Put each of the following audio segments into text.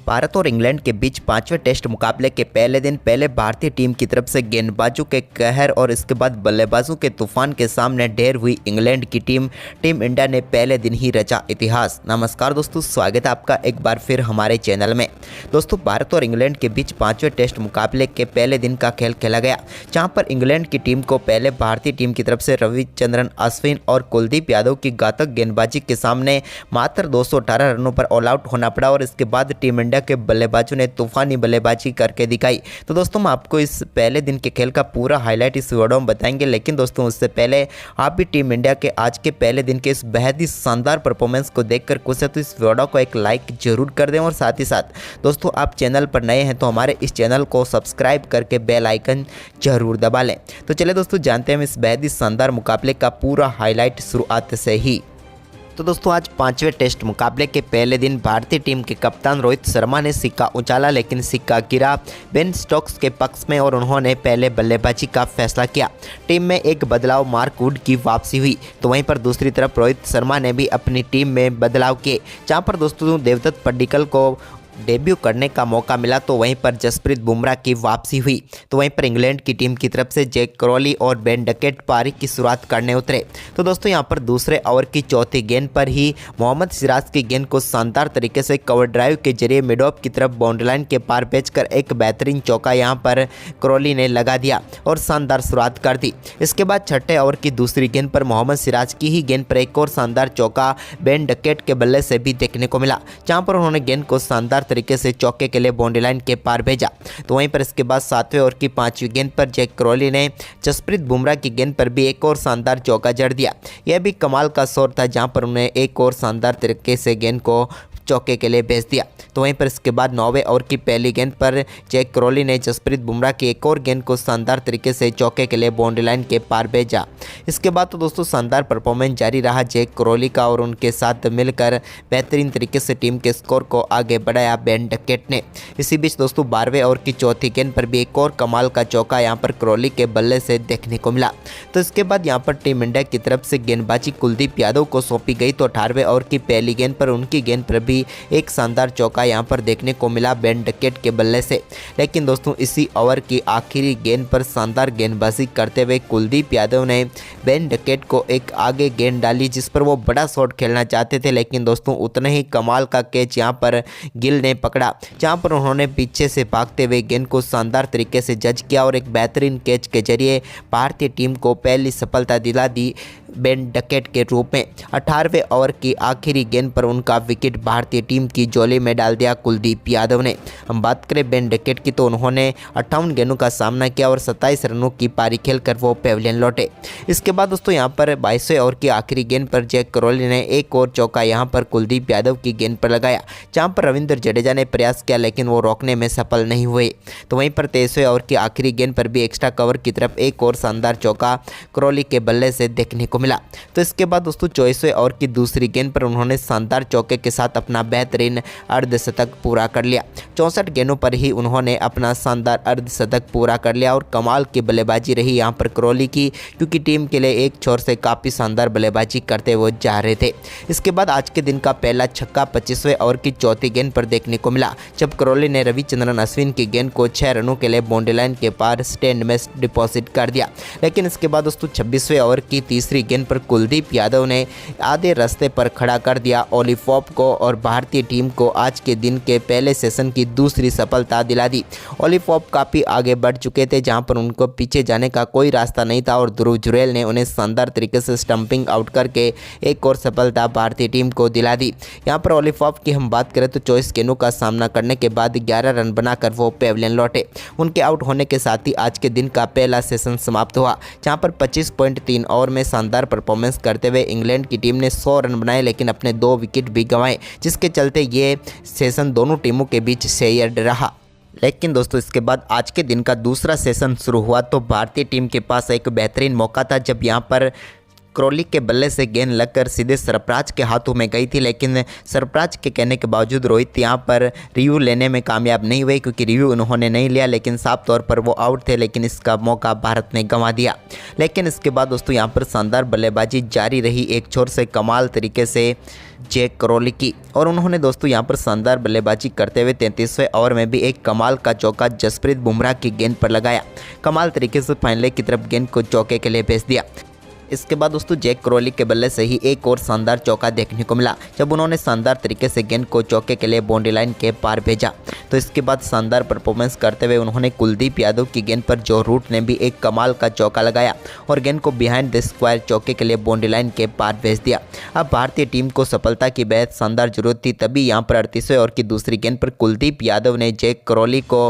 भारत और इंग्लैंड के बीच पांचवें टेस्ट मुकाबले के पहले दिन पहले भारतीय टीम की तरफ से गेंदबाजों के कहर और इसके बाद बल्लेबाजों के तूफान के सामने ढेर हुई इंग्लैंड की टीम इंडिया ने पहले दिन ही रचा इतिहास। नमस्कार दोस्तों, स्वागत है आपका एक बार फिर हमारे चैनल में। दोस्तों, भारत और इंग्लैंड के बीच पांचवें टेस्ट मुकाबले के पहले दिन का खेल खेला गया, जहां पर इंग्लैंड की टीम को पहले भारतीय टीम की तरफ से रविचंद्रन अश्विन और कुलदीप यादव की घातक गेंदबाजी के सामने मात्र 218 रनों पर ऑल आउट होना पड़ा और इसके बाद टीम इंडिया के बल्लेबाजों ने तूफानी बल्लेबाजी करके दिखाई। तो दोस्तों, हम आपको इस पहले दिन के खेल का पूरा हाईलाइट इस वीडियो में बताएंगे, लेकिन दोस्तों उससे पहले आप भी टीम इंडिया के आज के पहले दिन के इस बेहद ही शानदार परफॉर्मेंस को देखकर खुश है तो इस वीडियो को एक लाइक जरूर कर दें और साथ ही साथ दोस्तों आप चैनल पर नए हैं तो हमारे इस चैनल को सब्सक्राइब करके बेल आइकन जरूर दबा लें। तो चलिए दोस्तों, जानते हैं हम इस बेहद ही शानदार मुकाबले का पूरा हाईलाइट शुरुआत से ही। तो दोस्तों, आज पांचवें टेस्ट मुकाबले के पहले दिन भारतीय टीम के कप्तान रोहित शर्मा ने सिक्का उछाला, लेकिन सिक्का गिरा बेन स्टोक्स के पक्ष में और उन्होंने पहले बल्लेबाजी का फैसला किया। टीम में एक बदलाव, मार्क वुड की वापसी हुई, तो वहीं पर दूसरी तरफ रोहित शर्मा ने भी अपनी टीम में बदलाव किए, जहां पर दोस्तों देवदत्त पड्डीकल को डेब्यू करने का मौका मिला, तो वहीं पर जसप्रीत बुमराह की वापसी हुई। तो वहीं पर इंग्लैंड की टीम की तरफ से जैक क्रॉली और बेन डकेट पारी की शुरुआत करने उतरे। तो दोस्तों यहां पर दूसरे ओवर की चौथी गेंद पर ही मोहम्मद सिराज की गेंद को शानदार तरीके से कवर ड्राइव के जरिए मिड ऑफ की तरफ बाउंड्री लाइन के पार भेजकर एक बेहतरीन चौका यहां पर क्रॉली ने लगा दिया और शानदार शुरुआत कर दी। इसके बाद छठे ओवर की दूसरी गेंद पर मोहम्मद सिराज की ही गेंद पर एक और शानदार चौका बेन डकेट के बल्ले से भी देखने को मिला, जहां पर उन्होंने गेंद को शानदार तरीके से चौके के लिए बाउंड्री लाइन के पार भेजा। तो वहीं पर इसके बाद सातवें ओवर की पांचवी गेंद पर जैक क्रॉली ने जसप्रीत बुमराह की गेंद पर भी एक और शानदार चौका जड़ दिया। यह भी कमाल का शॉट था, जहां पर उन्हें एक और शानदार तरीके से गेंद को चौके के लिए भेज दिया। तो वहीं पर इसके बाद 9वें ओवर की पहली गेंद पर जैक क्रॉली ने जसप्रीत बुमराह की एक और गेंद को शानदार तरीके से चौके के लिए बाउंड्री लाइन के पार भेजा। इसके बाद तो दोस्तों शानदार परफॉर्मेंस जारी रहा जैक क्रॉली का और उनके साथ मिलकर बेहतरीन तरीके से टीम के स्कोर को आगे बढ़ाया बेन डकेट ने। इसी बीच दोस्तों 12वें ओवर की चौथी गेंद पर भी एक और कमाल का चौका यहां पर क्रॉली के बल्ले से देखने को मिला। तो इसके बाद यहां पर टीम इंडिया की तरफ से गेंदबाजी कुलदीप यादव को सौंपी गई, तो 18वें ओवर की पहली गेंद पर उनकी गेंद पर भी एक शानदार चौका यहां पर देखने को मिला बेन डकेट के बल्ले से। लेकिन दोस्तों इसी ओवर की आखिरी गेंद पर शानदार गेंदबाजी करते हुए कुलदीप यादव ने बेन डकेट को एक आगे गेंद डाली, जिस पर वो बड़ा शॉट खेलना चाहते थे, लेकिन दोस्तों उतना ही कमाल का कैच यहां पर गिल ने पकड़ा, जहां पर उन्होंने पीछे से भागते हुए गेंद को शानदार तरीके से जज किया और एक बेहतरीन कैच के जरिए भारतीय टीम को पहली सफलता दिला दी बेन डकेट के रूप में। 18वें ओवर की आखिरी गेंद पर उनका विकेट भारतीय टीम की झोली में डाल दिया कुलदीप यादव ने। हम बात करें बेन डकेट की, तो उन्होंने 58 गेंदों का सामना किया और 27 रनों की पारी खेलकर वो पेविलियन लौटे। इसके बाद दोस्तों यहां पर 22वें ओवर की आखिरी गेंद पर जैक क्रॉली ने एक और चौका यहां पर कुलदीप यादव की गेंद पर लगाया, जहां पर रविंद्र जडेजा ने प्रयास किया लेकिन वो रोकने में सफल नहीं हुए। तो वहीं पर 23वें ओवर की आखिरी गेंद पर भी एक्स्ट्रा कवर की तरफ एक और शानदार चौका क्रॉली के बल्ले से देखने को मिला। तो इसके बाद दोस्तों 24वें ओवर की दूसरी गेंद पर उन्होंने शानदार चौके के साथ अपना बेहतरीन अर्धशतक पूरा कर लिया। 64 गेंदों पर ही उन्होंने अपना शानदार अर्धशतक पूरा कर लिया और कमाल की बल्लेबाजी रही यहां पर क्रॉली की, क्योंकि टीम के लिए एक छोर से काफ़ी शानदार बल्लेबाजी करते हुए जा रहे थे। इसके बाद आज के दिन का पहला छक्का 25वें ओवर की चौथी गेंद पर देखने को मिला, जब क्रॉली ने रविचंद्रन अश्विन की गेंद को 6 रनों के लिए बाउंड्री लाइन के पार स्टैंड में डिपॉजिट कर दिया। लेकिन इसके बाद दोस्तों 26वें ओवर की तीसरी गेंद पर कुलदीप यादव ने आधे रास्ते पर खड़ा कर दिया ओली पॉप को और भारतीय टीम को आज के दिन के पहले सेशन की दूसरी सफलता दिला दी। ओली पॉप काफ़ी आगे बढ़ चुके थे, जहां पर उनको पीछे जाने का कोई रास्ता नहीं था और ध्रुव जुरैल ने उन्हें शानदार तरीके से स्टंपिंग आउट करके एक और सफलता भारतीय टीम को दिला दी। यहां पर ओली पॉप की हम बात करें तो 24 गेंदों का सामना करने के बाद 11 रन बनाकर वो पेविलियन लौटे। उनके आउट होने के साथ ही आज के दिन का पहला सेशन समाप्त हुआ, जहां पर 25.3 ओवर में शानदार परफॉर्मेंस करते हुए इंग्लैंड की टीम ने 100 रन बनाए, लेकिन अपने 2 विकेट भी गंवाए, जिसके चलते ये सेशन दोनों टीमों के बीच शेयर्ड रहा। लेकिन दोस्तों इसके बाद आज के दिन का दूसरा सेशन शुरू हुआ तो भारतीय टीम के पास एक बेहतरीन मौका था, जब यहाँ पर क्रॉली के बल्ले से गेंद लगकर सीधे सरफराज के हाथों में गई थी, लेकिन सरफराज के कहने के बावजूद रोहित यहाँ पर रिव्यू लेने में कामयाब नहीं हुए, क्योंकि रिव्यू उन्होंने नहीं लिया, लेकिन साफ तौर पर वो आउट थे। लेकिन इसका मौका भारत ने गंवा दिया। लेकिन इसके बाद दोस्तों यहाँ पर शानदार बल्लेबाजी जारी रही, एक छोर से कमाल तरीके से जैक क्रॉली की, और उन्होंने दोस्तों यहाँ पर शानदार बल्लेबाजी करते हुए 33वें ओवर में भी एक कमाल का चौका जसप्रीत बुमराह की गेंद पर लगाया। कमाल तरीके से फाइनल की तरफ गेंद को चौके के लिए भेज दिया। इसके बाद दोस्तों जैक क्रॉली के बल्ले से ही एक और शानदार चौका देखने को मिला, जब उन्होंने शानदार तरीके से गेंद को चौके के लिए बाउंड्री लाइन के पार भेजा। तो इसके बाद शानदार परफॉर्मेंस करते हुए उन्होंने कुलदीप यादव की गेंद पर जो रूट ने भी एक कमाल का चौका लगाया और गेंद को बिहाइंड द स्क्वायर चौके के लिए बाउंड्री लाइन के पार भेज दिया। अब भारतीय टीम को सफलता की बेहद शानदार जरूरत थी, तभी यहाँ पर 38वें ओवर की दूसरी गेंद पर कुलदीप यादव ने जैक क्रॉली को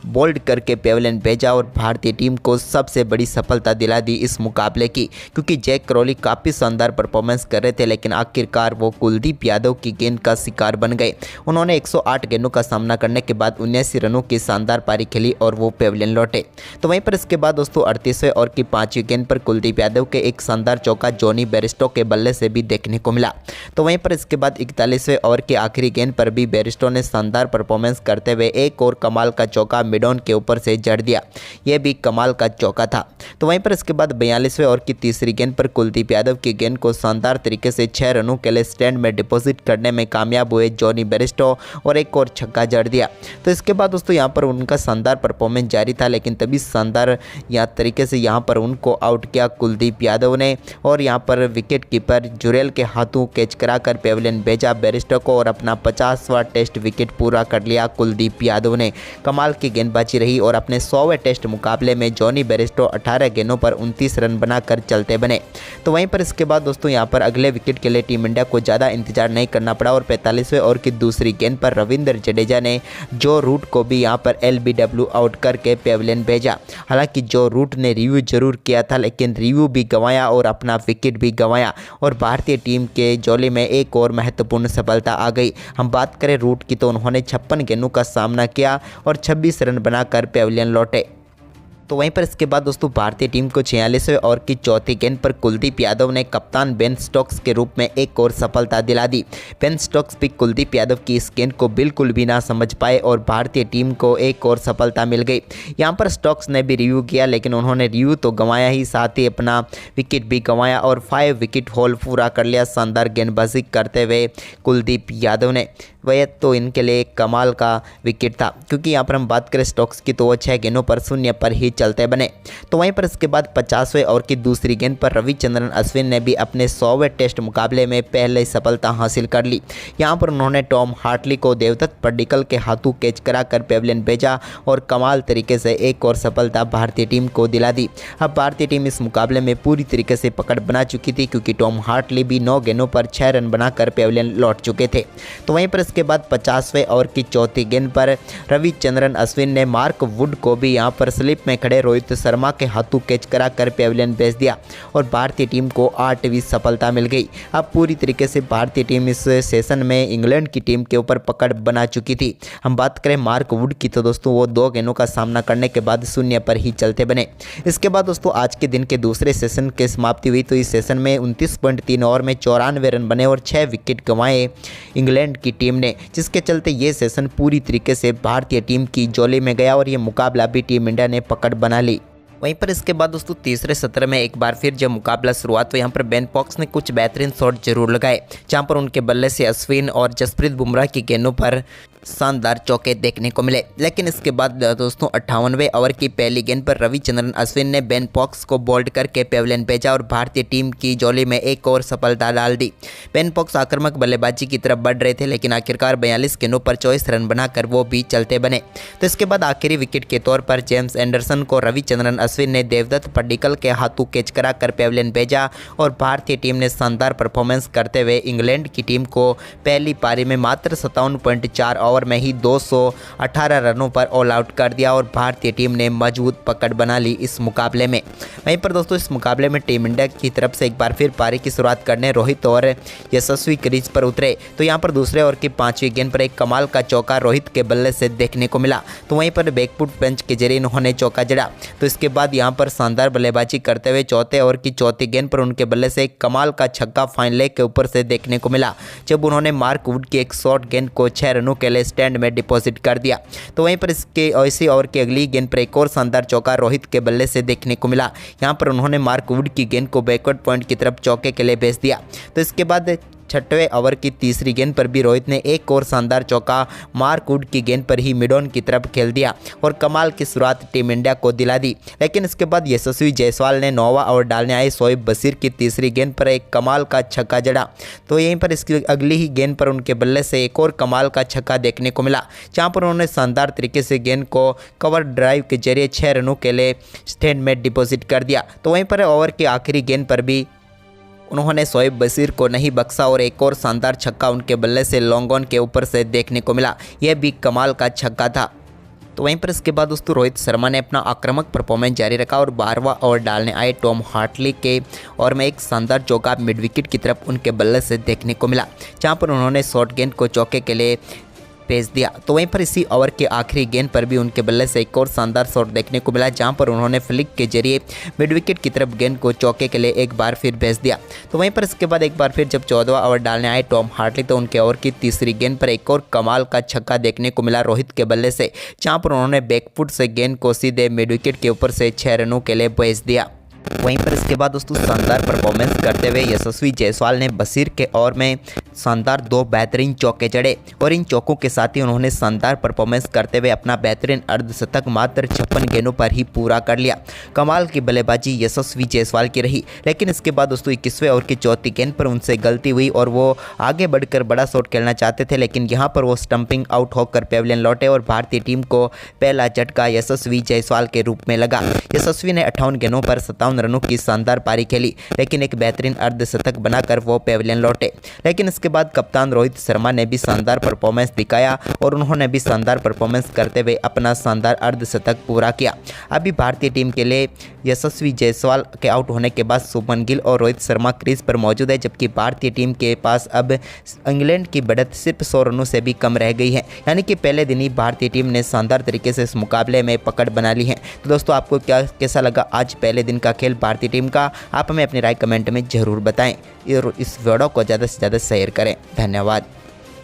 बोल्ड करके पेविलियन भेजा और भारतीय टीम को सबसे बड़ी सफलता दिला दी इस मुकाबले की, क्योंकि जैक क्रॉली काफ़ी शानदार परफॉर्मेंस कर रहे थे, लेकिन आखिरकार वो कुलदीप यादव की गेंद का शिकार बन गए। उन्होंने 108 गेंदों का सामना करने के बाद 79 रनों की शानदार पारी खेली और वो पेविलियन लौटे। तो वहीं पर इसके बाद दोस्तों 38वें ओवर की 5वीं गेंद पर कुलदीप यादव के एक शानदार चौका जॉनी बेयरस्टो के बल्ले से भी देखने को मिला। तो वहीं पर इसके बाद 41वें ओवर की आखिरी गेंद पर भी बेयरस्टो ने शानदार परफॉर्मेंस करते हुए एक और कमाल का चौका मिडॉन के ऊपर से जड़ दिया। यह भी कमाल का चौका था। तो वहीं पर इसके बाद 42वें ओवर की तीसरी गेंद पर कुलदीप यादव की गेंद को शानदार तरीके से 6 रनों के लिए स्टैंड में डिपॉजिट करने में कामयाब हुए जॉनी बेयरस्टो और एक और छक्का जड़ दिया। तो इसके बाद दोस्तों यहाँ पर उनका शानदार परफॉर्मेंस जारी था, लेकिन तभी शानदार तरीके से यहाँ पर उनको आउट किया कुलदीप यादव ने और यहाँ पर विकेट कीपर जुरेल के हाथों कैच कराकर पेविलियन भेजा बेयरस्टो को और अपना 50वां टेस्ट विकेट पूरा कर लिया कुलदीप यादव ने। कमाल की गेंदबाजी रही और अपने 100वें टेस्ट मुकाबले में जॉनी बेयरस्टो 18 गेंदों पर 29 रन बनाकर चलते बने। तो वहीं पर इसके बाद दोस्तों यहाँ पर अगले विकेट के लिए टीम इंडिया को ज़्यादा इंतजार नहीं करना पड़ा और 45वें ओवर की दूसरी गेंद पर रविंद्र जडेजा ने जो रूट को भी यहाँ पर LBW आउट करके पेविलियन भेजा। हालांकि जो रूट ने रिव्यू जरूर किया था, लेकिन रिव्यू भी गंवाया और अपना विकेट भी गंवाया और भारतीय टीम के झोली में एक और महत्वपूर्ण सफलता आ गई। हम बात करें रूट की तो उन्होंने 56 गेंदों का सामना किया और 26 रन बनाकर पेविलियन लौटे। तो वहीं पर इसके बाद दोस्तों भारतीय टीम को 46वें ओवर की चौथी गेंद पर कुलदीप यादव ने कप्तान बेन स्टोक्स के रूप में एक और सफलता दिला दी। बेन स्टोक्स भी कुलदीप यादव की इस गेंद को बिल्कुल भी ना समझ पाए और भारतीय टीम को एक और सफलता मिल गई। यहाँ पर स्टोक्स ने भी रिव्यू किया, लेकिन उन्होंने रिव्यू तो गंवाया ही, साथ ही अपना विकेट भी गंवाया और 5 विकेट हॉल पूरा कर लिया शानदार गेंदबाजी करते हुए कुलदीप यादव ने। वह तो इनके लिए एक कमाल का विकेट था, क्योंकि यहाँ पर हम बात करें स्टोक्स की तो वो 6 गेंदों पर 0 पर ही चलते बने। तो वहीं पर इसके बाद 50वें ओवर की दूसरी गेंद पर रविचंद्रन अश्विन ने भी अपने 100वें टेस्ट मुकाबले में पहले सफलता हासिल कर ली। यहाँ पर उन्होंने टॉम हार्टली को देवदत्त पड्डीकल के हाथों कैच कराकर पेविलियन भेजा और कमाल तरीके से एक और सफलता भारतीय टीम को दिला दी। अब भारतीय टीम इस मुकाबले में पूरी तरीके से पकड़ बना चुकी थी, क्योंकि टॉम हार्टली भी 9 गेंदों पर 6 रन बनाकर पेविलियन लौट चुके थे। तो वहीं पर इसके बाद 50वें ओवर की चौथी गेंद पर रविचंद्रन अश्विन ने मार्क वुड को भी यहाँ पर स्लिप में खड़े रोहित शर्मा के हाथों कैच कराकर पेविलियन भेज दिया और भारतीय टीम को 8वीं सफलता मिल गई। अब पूरी तरीके से भारतीय टीम इस सेशन में इंग्लैंड की टीम के ऊपर पकड़ बना चुकी थी। हम बात करें मार्क वुड की तो दोस्तों वो 2 गेंदों का सामना करने के बाद 0 पर ही चलते बने। इसके बाद दोस्तों आज के दिन के दूसरे सेशन की समाप्ति हुई। तो इस सेशन में 29.3 ओवर में 94 रन बने और 6 विकेट गंवाए इंग्लैंड की टीम ने, जिसके चलते ये सेशन पूरी तरीके से भारतीय टीम की झोली में गया और ये मुकाबला भी टीम इंडिया ने पकड़ बना ली। वहीं पर इसके बाद दोस्तों तीसरे सत्र में एक बार फिर जब मुकाबला शुरुआत, तो यहाँ पर बेन स्टोक्स ने कुछ बेहतरीन शॉट जरूर लगाए, जहाँ पर उनके बल्ले से अश्विन और जसप्रीत बुमराह की गेंदों पर शानदार चौके देखने को मिले। लेकिन इसके बाद दोस्तों 58वें ओवर की पहली गेंद पर रविचंद्रन अश्विन ने बेन स्टोक्स को बोल्ड करके पेविलियन भेजा और भारतीय टीम की झोली में एक और सफलता डाल दी। बेन स्टोक्स आक्रामक बल्लेबाजी की तरफ बढ़ रहे थे, लेकिन आखिरकार 42 गेंदों पर 24 रन बनाकर वो भी चलते बने। तो इसके बाद आखिरी विकेट के तौर पर जेम्स एंडरसन को रविचंद्रन अश्विन ने देवदत्त पड्डीकल के हाथों कैच कराकर पेविलियन भेजा और भारतीय टीम ने शानदार परफॉर्मेंस करते हुए इंग्लैंड की टीम को पहली पारी में मात्र 57.4 ओवर में ही 218 रनों पर ऑल आउट कर दिया और भारतीय टीम ने मजबूत पकड़ बना ली इस मुकाबले में। वहीं पर दोस्तों इस मुकाबले में टीम इंडिया की तरफ से एक बार फिर पारी की शुरुआत करने रोहित और यशस्वी क्रीज पर उतरे, तो यहाँ पर दूसरे ओवर की 5वीं गेंद पर एक कमाल का चौका रोहित के बल्ले से देखने को मिला। तो वहीं पर बैकफुट पंच के जरिए उन्होंने चौका जड़ा। तो इसके बाद यहाँ पर शानदार बल्लेबाजी करते हुए चौथे ओवर की 4थी गेंद पर उनके बल्ले से एक कमाल का छक्का फाइन लेग के ऊपर से देखने को मिला, जब उन्होंने मार्क वुड की एक शॉर्ट गेंद को 6 रनों के लिए स्टैंड में डिपॉजिट कर दिया। तो वहीं पर इसके इसी ओवर की अगली गेंद पर एक और शानदार चौका रोहित के बल्ले से देखने को मिला। यहाँ पर उन्होंने मार्क वुड की गेंद को बैकवर्ड पॉइंट की तरफ चौके के लिए भेज दिया। तो इसके बाद 6वें ओवर की 3री गेंद पर भी रोहित ने एक और शानदार चौका मार्क वुड की गेंद पर ही मिड ऑन की तरफ खेल दिया और कमाल की शुरुआत टीम इंडिया को दिला दी। लेकिन इसके बाद यशस्वी जायसवाल ने 9वां ओवर डालने आए शोएब बशीर की 3री गेंद पर एक कमाल का छक्का जड़ा। तो यहीं पर इसकी अगली ही गेंद पर उनके बल्ले से एक और कमाल का छक्का देखने को मिला, जहाँ पर उन्होंने शानदार तरीके से गेंद को कवर ड्राइव के जरिए 6 रनों के लिए स्टैंड में डिपॉजिट कर दिया। तो वहीं पर ओवर की आखिरी गेंद पर भी उन्होंने शोएब बशीर को नहीं बख्शा और एक और शानदार छक्का उनके बल्ले से लॉन्ग ऑन के ऊपर से देखने को मिला। यह भी कमाल का छक्का था। तो वहीं पर इसके बाद दोस्तों रोहित शर्मा ने अपना आक्रामक परफॉर्मेंस जारी रखा और 12वां ओवर डालने आए टॉम हार्टली के और में एक शानदार चौका मिड विकेट की तरफ उनके बल्ले से देखने को मिला, जहां पर उन्होंने शॉर्ट गेंद को चौके के लिए भेज दिया। तो वहीं पर इसी ओवर के आखिरी गेंद पर भी उनके बल्ले से एक और शानदार शॉट देखने को मिला, जहां पर उन्होंने फ्लिक के जरिए मिड विकेट की तरफ गेंद को चौके के लिए एक बार फिर भेज दिया। तो वहीं पर इसके बाद एक बार फिर जब 14वां ओवर डालने आए टॉम हार्टली, तो उनके ओवर की 3री गेंद पर एक और कमाल का छक्का देखने को मिला रोहित के बल्ले से, जहां पर उन्होंने बैकफुट से गेंद को सीधे मिड विकेट के ऊपर से 6 रनों के लिए भेज दिया। वहीं पर इसके बाद दोस्तों शानदार परफॉर्मेंस करते हुए यशस्वी जायसवाल ने बशीर के ओवर में शानदार 2 बेहतरीन चौके जड़े और इन चौकों के साथ ही उन्होंने शानदार परफॉर्मेंस करते हुए अपना बेहतरीन अर्धशतक मात्र 56 गेंदों पर ही पूरा कर लिया। कमाल की बल्लेबाजी यशस्वी जायसवाल की रही। लेकिन इसके बाद दोस्तों 21वें ओवर की 4थी गेंद पर उनसे गलती हुई और वो आगे बढ़कर बड़ा शॉट खेलना चाहते थे, लेकिन यहाँ पर वो स्टंपिंग आउट होकर पेविलियन लौटे और भारतीय टीम को पहला झटका यशस्वी जायसवाल के रूप में लगा। यशस्वी ने 58 गेंदों पर 57 रनों की शानदार पारी खेली, लेकिन एक बेहतरीन अर्धशतक बनाकर वो पेविलियन लौटे। लेकिन इसके बाद कप्तान रोहित शर्मा ने भी शानदार परफॉर्मेंस दिखाया और उन्होंने भी शानदार परफॉर्मेंस करते हुए अपना शानदार अर्धशतक पूरा किया। अभी भारतीय टीम के लिए यशस्वी जायसवाल के आउट होने के बाद शुभमन गिल और रोहित शर्मा क्रीज पर मौजूद है, जबकि भारतीय टीम के पास अब इंग्लैंड की बढ़त सिर्फ 100 रनों से भी कम रह गई है। यानी कि पहले दिन ही भारतीय टीम ने शानदार तरीके से इस मुकाबले में पकड़ बना ली है। तो दोस्तों आपको कैसा लगा आज पहले दिन का खेल भारतीय टीम का, आप हमें अपनी राय कमेंट में ज़रूर बताएं और इस वीडियो को ज़्यादा से ज़्यादा शेयर करें। धन्यवाद।